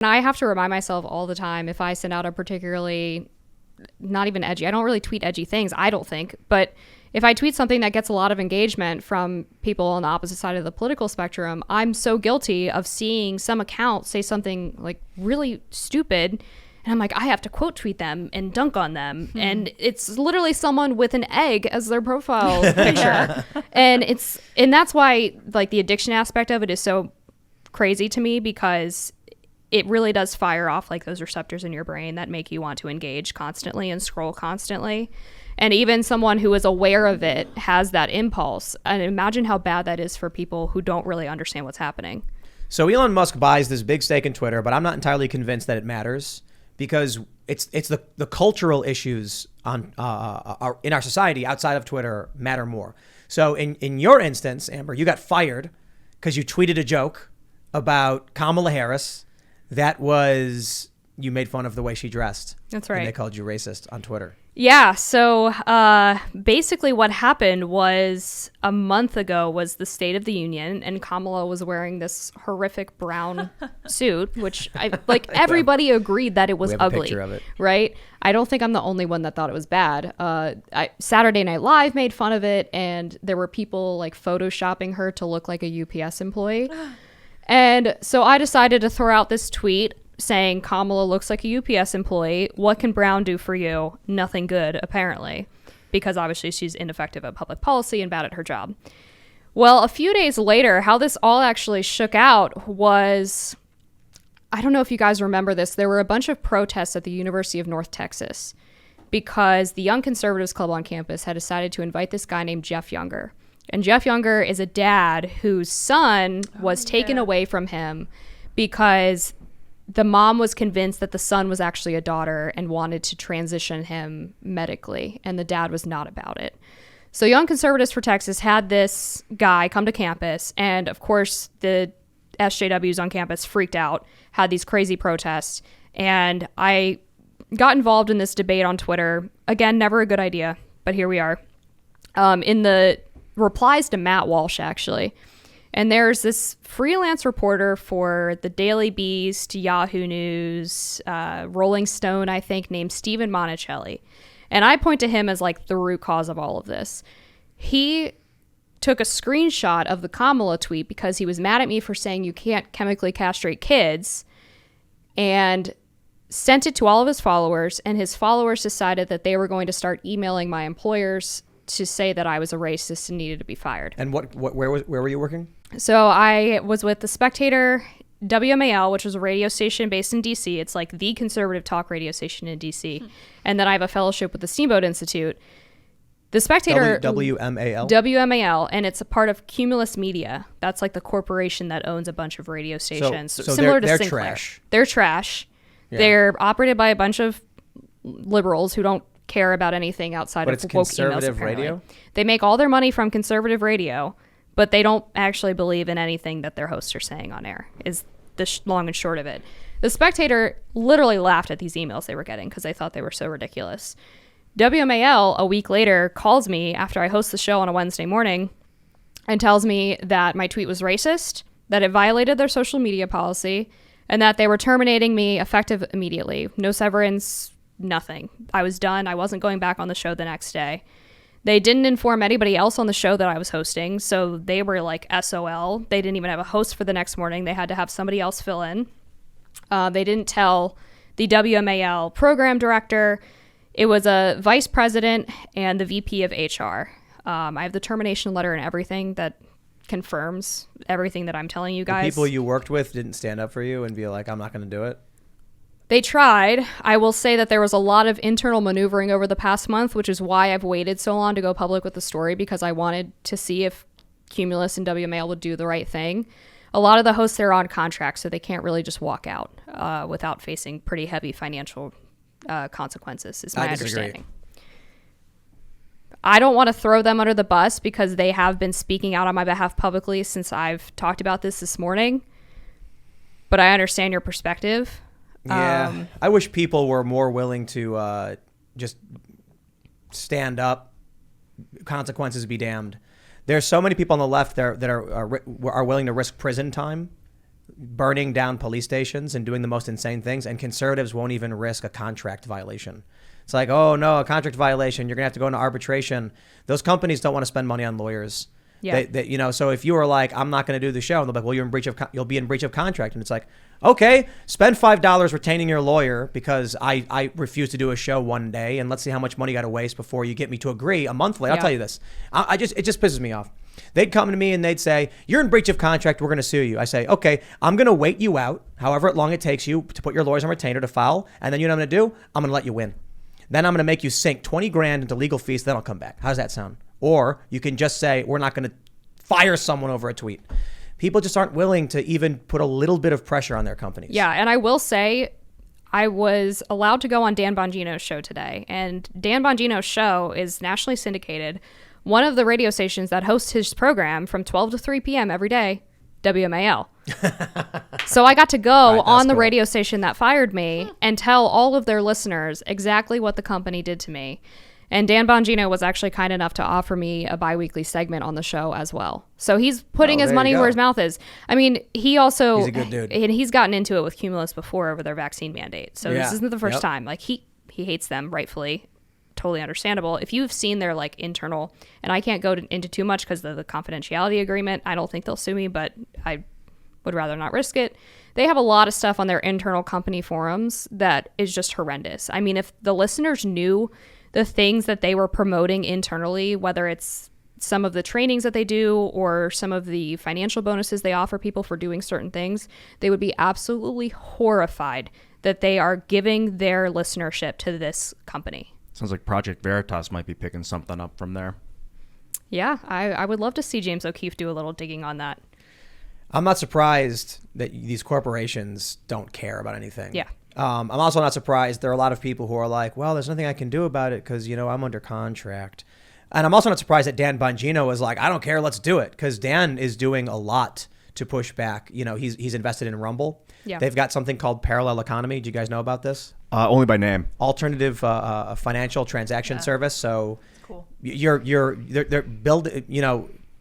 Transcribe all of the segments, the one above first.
And I have to remind myself all the time if I send out a particularly, not even edgy, I don't really tweet edgy things, I don't think, but if I tweet something that gets a lot of engagement from people on the opposite side of the political spectrum, I'm so guilty of seeing some account say something like really stupid, and I'm like, I have to quote tweet them and dunk on them. And it's literally someone with an egg as their profile picture. And that's why like the addiction aspect of it is so crazy to me, because it really does fire off like those receptors in your brain that make you want to engage constantly and scroll constantly. And even someone who is aware of it has that impulse. And imagine how bad that is for people who don't really understand what's happening. So Elon Musk buys this big stake in Twitter, but I'm not entirely convinced that it matters, because it's the cultural issues in our society outside of Twitter matter more. So in your instance, Amber, you got fired because you tweeted a joke about Kamala Harris that was, you made fun of the way she dressed. That's right. And they called you racist on Twitter. Yeah. So basically what happened was a month ago was the State of the Union, and Kamala was wearing this horrific brown suit, which everybody agreed that it was ugly. We have a picture of it. Right? I don't think I'm the only one that thought it was bad. Saturday Night Live made fun of it, and there were people like photoshopping her to look like a UPS employee. And so I decided to throw out this tweet saying Kamala looks like a UPS employee. What can Brown do for you? Nothing good, apparently, because obviously she's ineffective at public policy and bad at her job. Well, a few days later, how this all actually shook out was, I don't know if you guys remember this, there were a bunch of protests at the University of North Texas because the Young Conservatives Club on campus had decided to invite this guy named Jeff Younger. And Jeff Younger is a dad whose son was taken away from him because the mom was convinced that the son was actually a daughter and wanted to transition him medically, and the dad was not about it. So Young Conservatives for Texas had this guy come to campus, and of course the SJWs on campus freaked out, had these crazy protests, and I got involved in this debate on Twitter. Again, never a good idea, but here we are. In the replies to Matt Walsh, actually. And there's this freelance reporter for the Daily Beast, Yahoo News, Rolling Stone, I think, named Stephen Monticelli. And I point to him as like the root cause of all of this. He took a screenshot of the Kamala tweet because he was mad at me for saying you can't chemically castrate kids, and sent it to all of his followers. And his followers decided that they were going to start emailing my employers to say that I was a racist and needed to be fired. And where were you working? So I was with The Spectator, WMAL, which was a radio station based in D.C. It's like the conservative talk radio station in D.C. And then I have a fellowship with the Steamboat Institute. The Spectator... WMAL? WMAL, and it's a part of Cumulus Media. That's like the corporation that owns a bunch of radio stations. So similar they're to Sinclair. Trash. They're trash. Yeah. They're operated by a bunch of liberals who don't care about anything outside of woke emails. But it's conservative radio? They make all their money from conservative radio, but they don't actually believe in anything that their hosts are saying on air, is the long and short of it. The Spectator literally laughed at these emails they were getting because they thought they were so ridiculous. WMAL, a week later, calls me after I host the show on a Wednesday morning and tells me that my tweet was racist, that it violated their social media policy, and that they were terminating me effective immediately. No severance, nothing. I was done. I wasn't going back on the show the next day. They didn't inform anybody else on the show that I was hosting, so they were like SOL. They didn't even have a host for the next morning. They had to have somebody else fill in. They didn't tell the WMAL program director. It was a vice president and the VP of HR. I have the termination letter and everything that confirms everything that I'm telling you guys. The people you worked with didn't stand up for you and be like, I'm not going to do it? They tried. I will say that there was a lot of internal maneuvering over the past month, which is why I've waited so long to go public with the story, because I wanted to see if Cumulus and WMAL would do the right thing. A lot of the hosts are on contract, so they can't really just walk out without facing pretty heavy financial consequences, is my understanding. I don't want to throw them under the bus because they have been speaking out on my behalf publicly since I've talked about this morning, but I understand your perspective. Yeah, I wish people were more willing to just stand up. Consequences be damned. There's so many people on the left that are willing to risk prison time burning down police stations and doing the most insane things, and conservatives won't even risk a contract violation. It's like, oh no, a contract violation, you're gonna have to go into arbitration. Those companies don't want to spend money on lawyers. Yeah. So if you were like, I'm not going to do the show, and they'll be like, well, you'll be in breach of contract. And it's like, okay, spend $5 retaining your lawyer because I refuse to do a show one day, and let's see how much money you got to waste before you get me to agree a month later. I'll tell you this. It just pisses me off. They'd come to me and they'd say, you're in breach of contract. We're going to sue you. I say, okay, I'm going to wait you out, however long it takes you to put your lawyers on retainer to file. And then you know what I'm going to do? I'm going to let you win. Then I'm going to make you sink 20 grand into legal fees. Then I'll come back. How does that sound? Or you can just say, we're not going to fire someone over a tweet. People just aren't willing to even put a little bit of pressure on their companies. Yeah, and I will say, I was allowed to go on Dan Bongino's show today, and Dan Bongino's show is nationally syndicated. One of the radio stations that hosts his program from 12 to 3 p.m. every day, WMAL. So I got to go on the radio station that fired me and tell all of their listeners exactly what the company did to me. And Dan Bongino was actually kind enough to offer me a bi-weekly segment on the show as well. So he's putting his money where his mouth is. I mean, he's a good dude. And he's gotten into it with Cumulus before over their vaccine mandate. So this isn't the first time. Like he hates them, rightfully. Totally understandable. If you've seen their like internal, and I can't go into too much because of the confidentiality agreement, I don't think they'll sue me, but I would rather not risk it. They have a lot of stuff on their internal company forums that is just horrendous. I mean, if the listeners knew the things that they were promoting internally, whether it's some of the trainings that they do or some of the financial bonuses they offer people for doing certain things, they would be absolutely horrified that they are giving their listenership to this company. Sounds like Project Veritas might be picking something up from there. Yeah, I would love to see James O'Keefe do a little digging on that. I'm not surprised that these corporations don't care about anything. Yeah. I'm also not surprised there are a lot of people who are like, well, there's nothing I can do about it because, I'm under contract. And I'm also not surprised that Dan Bongino was like, I don't care, let's do it. Because Dan is doing a lot to push back. He's invested in Rumble. Yeah. They've got something called Parallel Economy. Do you guys know about this? Only by name. Alternative financial transaction service. So Cool. they're building,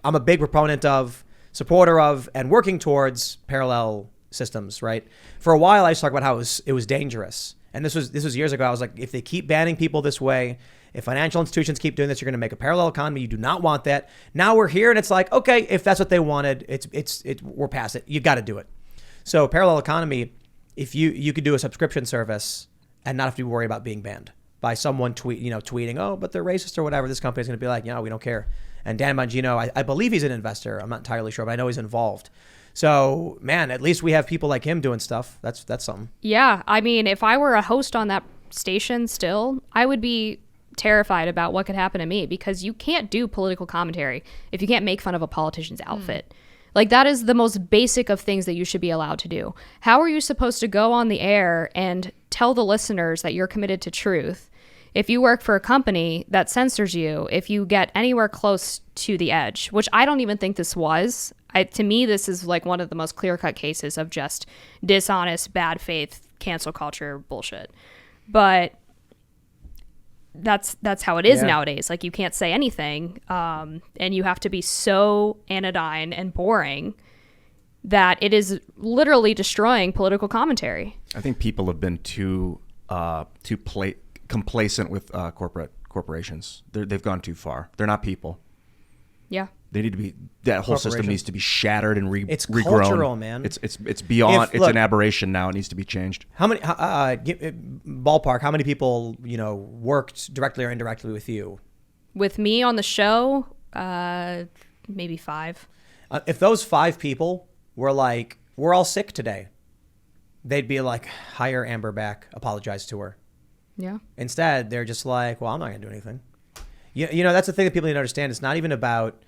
I'm a big proponent of, supporter of, and working towards parallel systems, right? For a while, I used to talk about how it was dangerous. And this was years ago. I was like, if they keep banning people this way, if financial institutions keep doing this, you're going to make a parallel economy. You do not want that. Now we're here, and it's like, okay, if that's what they wanted, we're past it. You've got to do it. So parallel economy, if you could do a subscription service and not have to worry about being banned by someone tweeting, oh, but they're racist or whatever. This company's going to be like, we don't care. And Dan Bongino, I believe he's an investor. I'm not entirely sure, but I know he's involved. So, man, at least we have people like him doing stuff. That's something. Yeah, I mean, if I were a host on that station still, I would be terrified about what could happen to me because you can't do political commentary if you can't make fun of a politician's outfit. Like, that is the most basic of things that you should be allowed to do. How are you supposed to go on the air and tell the listeners that you're committed to truth if you work for a company that censors you, if you get anywhere close to the edge, which I don't even think this was. To me, this is like one of the most clear-cut cases of just dishonest, bad faith, cancel culture bullshit. But that's how it is nowadays. Like, you can't say anything, and you have to be so anodyne and boring that it is literally destroying political commentary. I think people have been too complacent with corporations. They've gone too far. They're not people. Yeah. They need to be. That whole system needs to be shattered and it's regrown. Cultural, man. It's beyond. It's an aberration now. It needs to be changed. How many ballpark? How many people worked directly or indirectly with you? With me on the show, maybe 5. If those 5 people were like, we're all sick today, they'd be like, hire Amber back, apologize to her. Yeah. Instead, they're just like, well, I'm not going to do anything. That's the thing that people need to understand. It's not even about,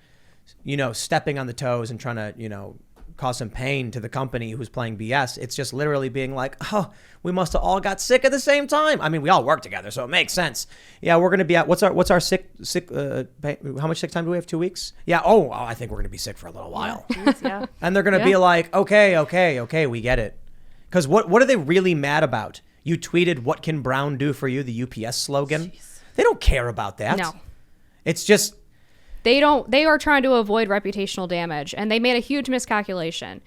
stepping on the toes and trying to, cause some pain to the company who's playing BS. It's just literally being like, oh, we must have all got sick at the same time. I mean, we all work together, so it makes sense. Yeah, we're going to be at, what's our sick, how much sick time do we have? 2 weeks? Yeah. Oh, I think we're going to be sick for a little while. Yeah. And they're going to be like, okay, we get it. Because what are they really mad about? You tweeted, what can Brown do for you? The UPS slogan. Jeez. They don't care about that. No. It's just... They are trying to avoid reputational damage, and they made a huge miscalculation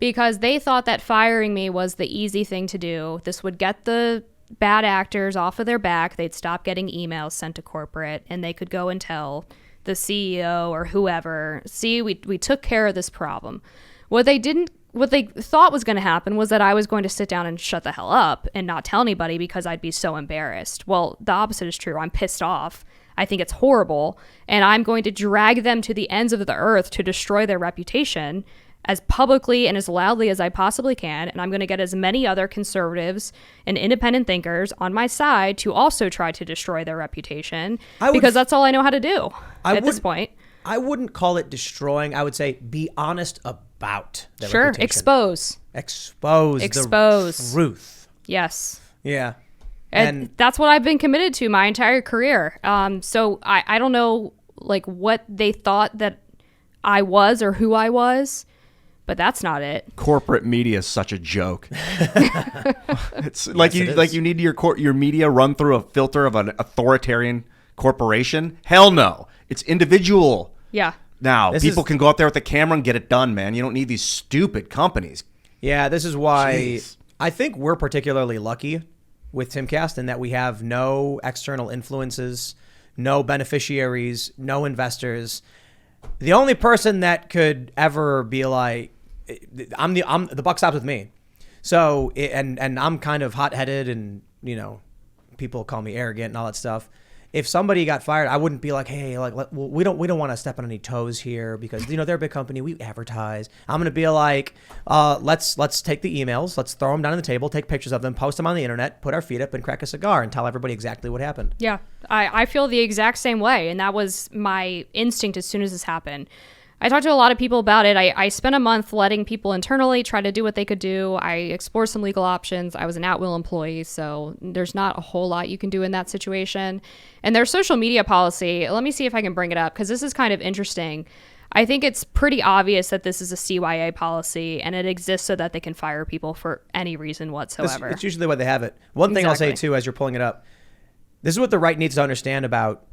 because they thought that firing me was the easy thing to do. This would get the bad actors off of their back. They'd stop getting emails sent to corporate, and they could go and tell the CEO or whoever, see, we took care of this problem. What they thought was going to happen was that I was going to sit down and shut the hell up and not tell anybody because I'd be so embarrassed. Well, the opposite is true. I'm pissed off. I think it's horrible, and I'm going to drag them to the ends of the earth to destroy their reputation as publicly and as loudly as I possibly can, and I'm going to get as many other conservatives and independent thinkers on my side to also try to destroy their reputation, because that's all I know how to do at this point. I wouldn't call it destroying. I would say be honest about their Sure, reputation. expose the truth. Yes. Yeah. And that's what I've been committed to my entire career. So I don't know like what they thought that I was or who I was, but that's not it. Corporate media is such a joke. It's like you need your media run through a filter of an authoritarian corporation. Hell no. It's individual. Yeah. Now, people can go out there with the camera and get it done, man. You don't need these stupid companies. Yeah, this is why I think we're particularly lucky with Timcast in that we have no external influences, no beneficiaries, no investors. The only person that could ever be like, the buck stops with me. So, and I'm kind of hot-headed and, people call me arrogant and all that stuff. If somebody got fired, I wouldn't be like, hey, we don't want to step on any toes here because, they're a big company. We advertise. I'm going to be like, let's take the emails. Let's throw them down on the table, take pictures of them, post them on the internet, put our feet up and crack a cigar and tell everybody exactly what happened. Yeah, I feel the exact same way. And that was my instinct as soon as this happened. I talked to a lot of people about it. I spent a month letting people internally try to do what they could do. I explored some legal options. I was an at-will employee, so there's not a whole lot you can do in that situation. And their social media policy, let me see if I can bring it up, because this is kind of interesting. I think it's pretty obvious that this is a CYA policy, and it exists so that they can fire people for any reason whatsoever. It's usually why they have it. One thing I'll say, too, as you're pulling it up, this is what the right needs to understand about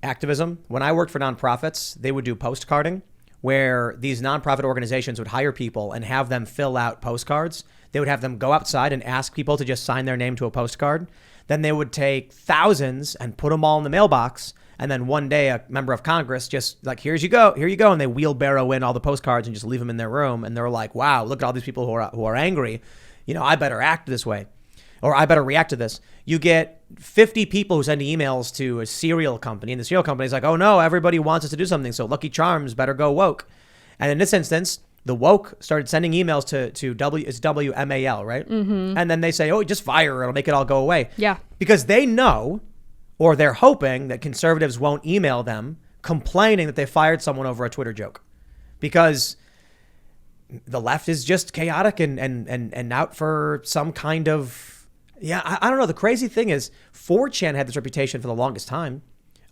activism. When I worked for nonprofits, they would do postcarding, where these nonprofit organizations would hire people and have them fill out postcards. They would have them go outside and ask people to just sign their name to a postcard. Then they would take thousands and put them all in the mailbox. And then one day a member of Congress just like, here you go. And they wheelbarrow in all the postcards and just leave them in their room. And they're like, wow, look at all these people who are angry. I better act this way. Or I better react to this. You get 50 people who send emails to a cereal company, and the cereal company is like, oh no, everybody wants us to do something, so Lucky Charms better go woke. And in this instance, the woke started sending emails to it's WMAL, right? Mm-hmm. And then they say, oh, just fire her, it'll make it all go away. Yeah. Because they know, or they're hoping that conservatives won't email them complaining that they fired someone over a Twitter joke. Because the left is just chaotic and out for some kind of... Yeah, I don't know. The crazy thing is 4chan had this reputation for the longest time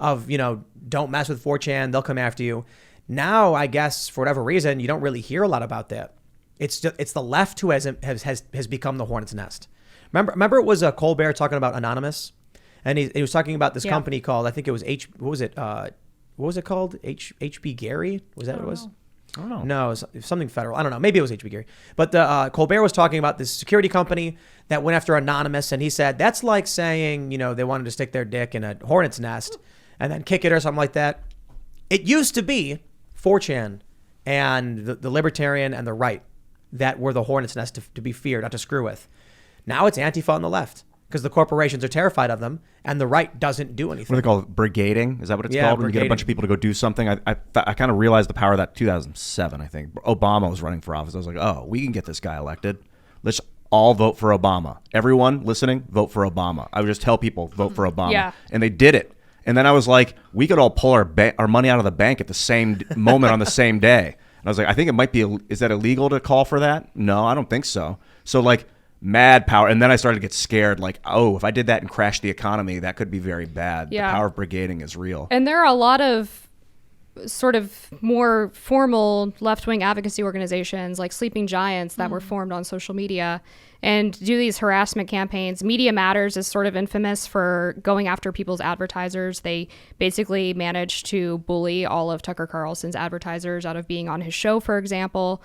of, don't mess with 4chan. They'll come after you. Now, I guess, for whatever reason, you don't really hear a lot about that. It's the left who has become the hornet's nest. Remember it was Colbert talking about Anonymous? And he was talking about this company called, I think it was what was it called? HB Gary? Was that what it was? I don't know. No, it was something federal. I don't know. Maybe it was HB Gary. But Colbert was talking about this security company that went after Anonymous, and he said that's like saying, they wanted to stick their dick in a hornet's nest and then kick it or something like that. It used to be 4chan and the libertarian and the right that were the hornet's nest to be feared, not to screw with. Now it's Antifa on the left because the corporations are terrified of them and the right doesn't do anything. What do they call it? Brigading? Is that what it's called? When you get a bunch of people to go do something? I kind of realized the power of that 2007, I think. Obama was running for office. I was like, oh, we can get this guy elected. Let's all vote for Obama. Everyone listening, vote for Obama. I would just tell people, vote for Obama. Yeah. And they did it. And then I was like, we could all pull our money out of the bank at the same moment on the same day. And I was like, I think it might be, is that illegal to call for that? No, I don't think so. So like mad power. And then I started to get scared like, oh, if I did that and crashed the economy, that could be very bad. Yeah. The power of brigading is real. And there are a lot of sort of more formal left-wing advocacy organizations like Sleeping Giants that were formed on social media. and do these harassment campaigns. Media Matters is sort of infamous for going after people's advertisers. They basically managed to bully all of Tucker Carlson's advertisers out of being on his show, for example,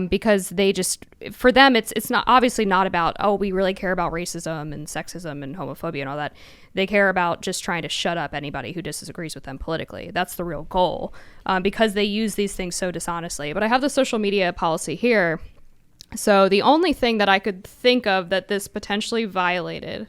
because they just, for them, it's not obviously not about, oh, we really care about racism and sexism and homophobia and all that. They care about just trying to shut up anybody who disagrees with them politically. That's the real goal, because they use these things so dishonestly. But I have the social media policy here. So the only thing that I could think of that this potentially violated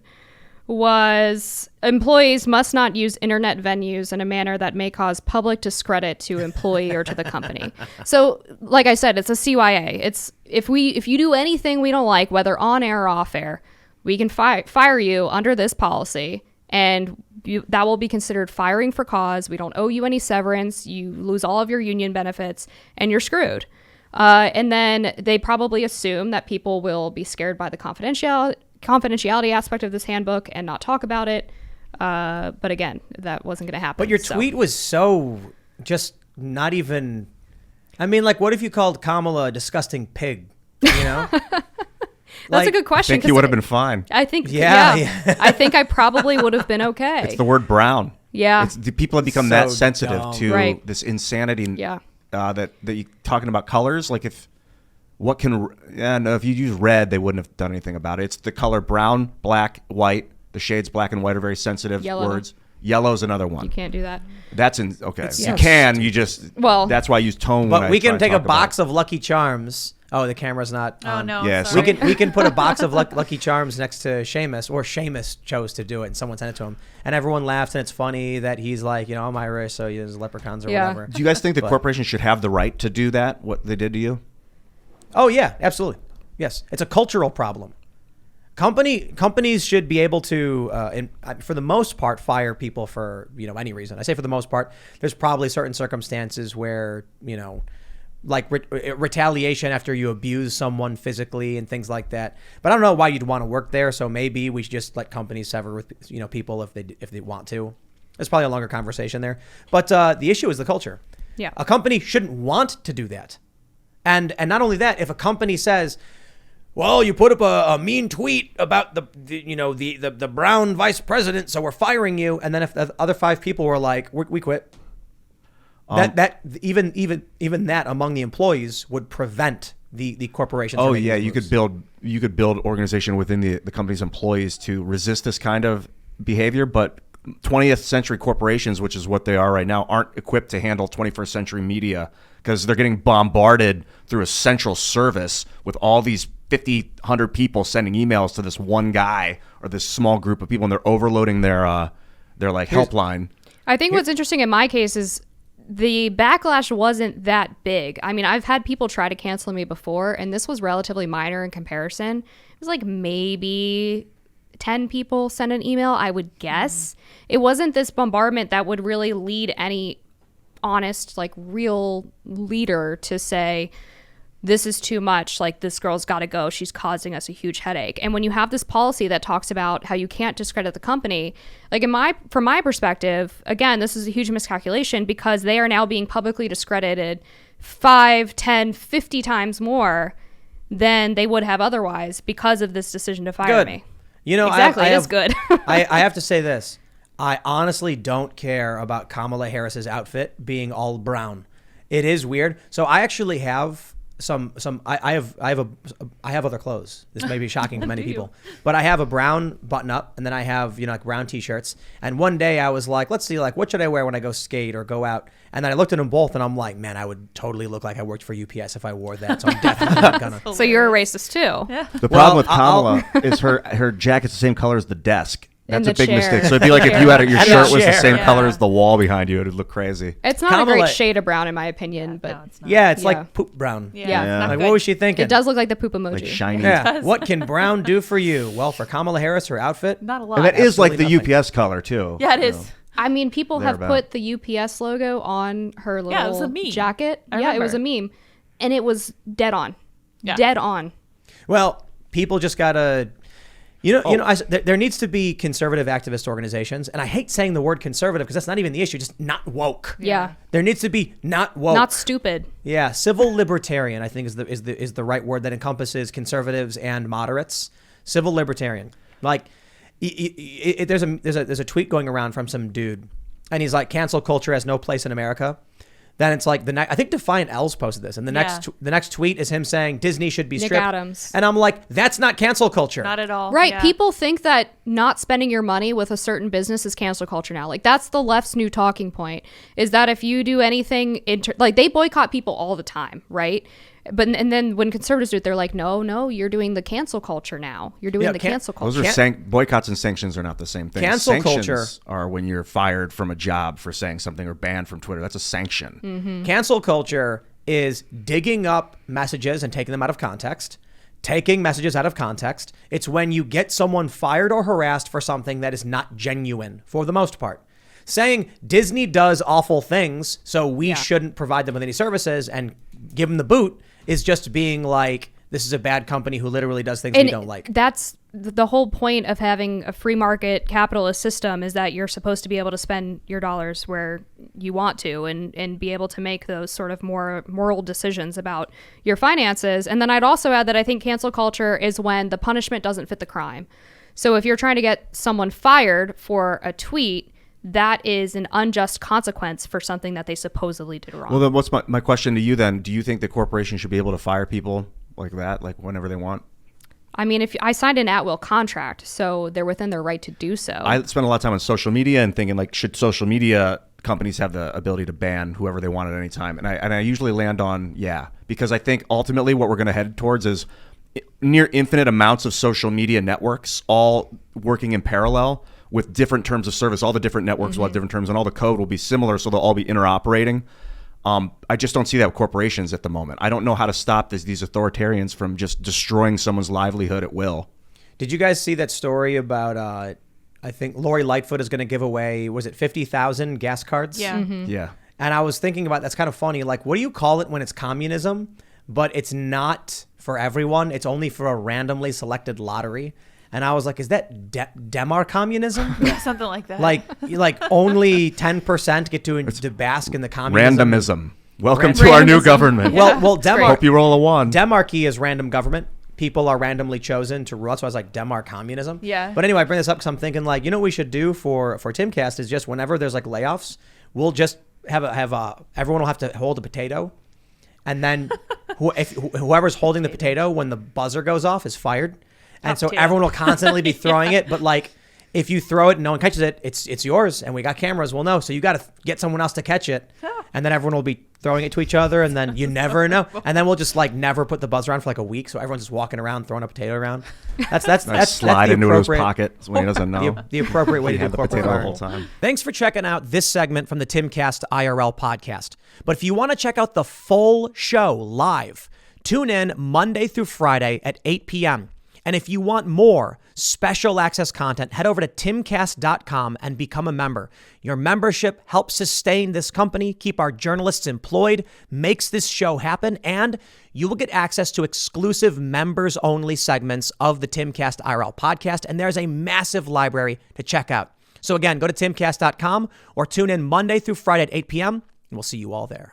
was employees must not use internet venues in a manner that may cause public discredit to employee or to the company. So, like I said, it's a CYA. It's if you do anything we don't like, whether on air or off air, we can fire you under this policy, and that will be considered firing for cause. We don't owe you any severance. You lose all of your union benefits, and you're screwed. And then they probably assume that people will be scared by the confidentiality aspect of this handbook and not talk about it. But again, that wasn't going to happen. But your tweet was so just not even. I mean, like, what if you called Kamala a disgusting pig? You know, that's a good question. I think you would have been fine. I think, yeah. I think I probably would have been okay. It's the word brown. Yeah, the people have become that sensitive dumb. to this insanity. Yeah. That you talking about colors, like if you use red, they wouldn't have done anything about it. It's the color brown, black, white. The shades black and white are very sensitive words. Yellow's another one. You can't do that. That's okay. It's You so can. stupid. You just that's why I use tone. But when we I try can to take a talk about box it. of Lucky Charms. Oh, the camera's not on. Oh no. Yes. Sorry. We can put a box of Lucky Charms next to Seamus, or Seamus chose to do it, and someone sent it to him, and everyone laughs, and it's funny that he's like, I'm Irish, so there's leprechauns or whatever. Do you guys think the But- corporation should have the right to do that? What they did to you? Oh yeah, absolutely. Yes, it's a cultural problem. Companies should be able to, for the most part, fire people for any reason. I say for the most part. There's probably certain circumstances where like retaliation after you abuse someone physically and things like that. But I don't know why you'd want to work there. So maybe we should just let companies sever with people if they want to. It's probably a longer conversation there. But the issue is the culture. Yeah. A company shouldn't want to do that. And not only that, if a company says, well, you put up a mean tweet about the brown vice president, so we're firing you, and then if the other 5 people were like, we quit. Even that among the employees would prevent the corporations. Oh yeah, you could build organization within the company's employees to resist this kind of behavior, but 20th century corporations, which is what they are right now, aren't equipped to handle 21st century media because they're getting bombarded through a central service with all these 50, 100 people sending emails to this one guy or this small group of people, and they're overloading their helpline. I think what's interesting in my case is the backlash wasn't that big. I mean, I've had people try to cancel me before, and this was relatively minor in comparison. It was like maybe 10 people sent an email, I would guess. It wasn't this bombardment that would really lead any honest, like, real leader to say, this is too much, like, this girl's got to go, she's causing us a huge headache. And when you have this policy that talks about how you can't discredit the company, like, from my perspective, again, this is a huge miscalculation because they are now being publicly discredited 5, 10, 50 times more than they would have otherwise because of this decision to fire me. Exactly, it is good. I have to say this. I honestly don't care about Kamala Harris's outfit being all brown. It is weird. So I actually have I have other clothes. This may be shocking to many people, but I have a brown button up, and then I have like brown t-shirts. And one day I was like, let's see, like, what should I wear when I go skate or go out? And then I looked at them both, and I'm like, man, I would totally look like I worked for UPS if I wore that. So I'm definitely not gonna. So you're a racist too. Yeah. The problem with Kamala is her jacket's the same color as the desk. In That's a the big chair. mistake. So it'd be like if you had your And shirt the was the chair. same Yeah. color as the wall behind you, it'd look crazy. It's not a Kamala- great shade of brown in my opinion, but No, it's not. Yeah, it's Yeah. like poop brown. Yeah. Yeah. It's not Like, good. what was she thinking? it does look like the poop emoji. Like shiny. Yeah. What can brown do for you? Well, for Kamala Harris, her outfit. Not a lot. And that is like the Absolutely UPS color too. Yeah, it you is. know. I mean, people have Thereabout. put the UPS logo on her little Yeah, it was a meme. jacket. I Yeah, it was a remember. meme. And it was dead on. Yeah. Dead on. Well, people just gotta. There needs to be conservative activist organizations, and I hate saying the word conservative because that's not even the issue. Just not woke. Yeah. There needs to be not woke, not stupid. Yeah, civil libertarian, I think is the right word that encompasses conservatives and moderates. Civil libertarian, like there's a tweet going around from some dude, and he's like, cancel culture has no place in America. Then it's like I think Defiant L's posted this, and the next tweet is him saying Disney should be stripped. Nick Adams. And I'm like, that's not cancel culture. Not at all. Right. Yeah. People think that not spending your money with a certain business is cancel culture now. Like, that's the left's new talking point, is that if you do anything, like, they boycott people all the time, right? And then when conservatives do it, they're like, no, you're doing the cancel culture now. You're doing the cancel culture. Those are boycotts and sanctions are not the same thing. Cancel Sanctions culture are when you're fired from a job for saying something or banned from Twitter. That's a sanction. Mm-hmm. Cancel culture is digging up messages and taking them out of context. Taking messages out of context. It's when you get someone fired or harassed for something that is not genuine, for the most part. Saying Disney does awful things, so we shouldn't provide them with any services and give them the boot, is just being like, this is a bad company who literally does things we don't like. That's the whole point of having a free market capitalist system, is that you're supposed to be able to spend your dollars where you want to and be able to make those sort of more moral decisions about your finances. And then I'd also add that I think cancel culture is when the punishment doesn't fit the crime. So if you're trying to get someone fired for a tweet, that is an unjust consequence for something that they supposedly did wrong. Well, then what's my question to you then? Do you think the corporation should be able to fire people like that, like whenever they want? I mean, if I signed an at-will contract, so they're within their right to do so. I spend a lot of time on social media and thinking, like, should social media companies have the ability to ban whoever they want at any time? And I usually land on because I think ultimately what we're going to head towards is near infinite amounts of social media networks all working in parallel with different terms of service. All the different networks will have different terms, and all the code will be similar, so they'll all be interoperating. I just don't see that with corporations at the moment. I don't know how to stop these authoritarians from just destroying someone's livelihood at will. Did you guys see that story about, I think Lori Lightfoot is going to give away, was it 50,000 gas cards? Yeah. Yeah. And I was thinking about, that's kind of funny. Like, what do you call it when it's communism, but it's not for everyone? It's only for a randomly selected lottery. And I was like, is that Demar communism? Something like that. Like only 10% get to bask in the communism. Randomism. Welcome to our new government. Well, Hope you roll a 1. Demarchy is random government. People are randomly chosen to rule. So I was like, Demar communism. Yeah. But anyway, I bring this up because I'm thinking, like, you know what we should do for Timcast is just whenever there's like layoffs, we'll just have everyone will have to hold a potato, and then whoever's holding the potato when the buzzer goes off is fired. And so everyone will constantly be throwing it. But like, if you throw it and no one catches it, it's yours. And we got cameras. We'll know. So you got to get someone else to catch it. And then everyone will be throwing it to each other. And then you never know. And then we'll just like never put the buzzer on for like a week. So everyone's just walking around throwing a potato around. That's slide into his pocket when he doesn't know. The appropriate way to do the corporate potato the firing. whole time. Thanks for checking out this segment from the Timcast IRL podcast. But if you want to check out the full show live, tune in Monday through Friday at 8 p.m. And if you want more special access content, head over to timcast.com and become a member. Your membership helps sustain this company, keep our journalists employed, makes this show happen, and you will get access to exclusive members-only segments of the Timcast IRL podcast, and there's a massive library to check out. So again, go to timcast.com or tune in Monday through Friday at 8 p.m., and we'll see you all there.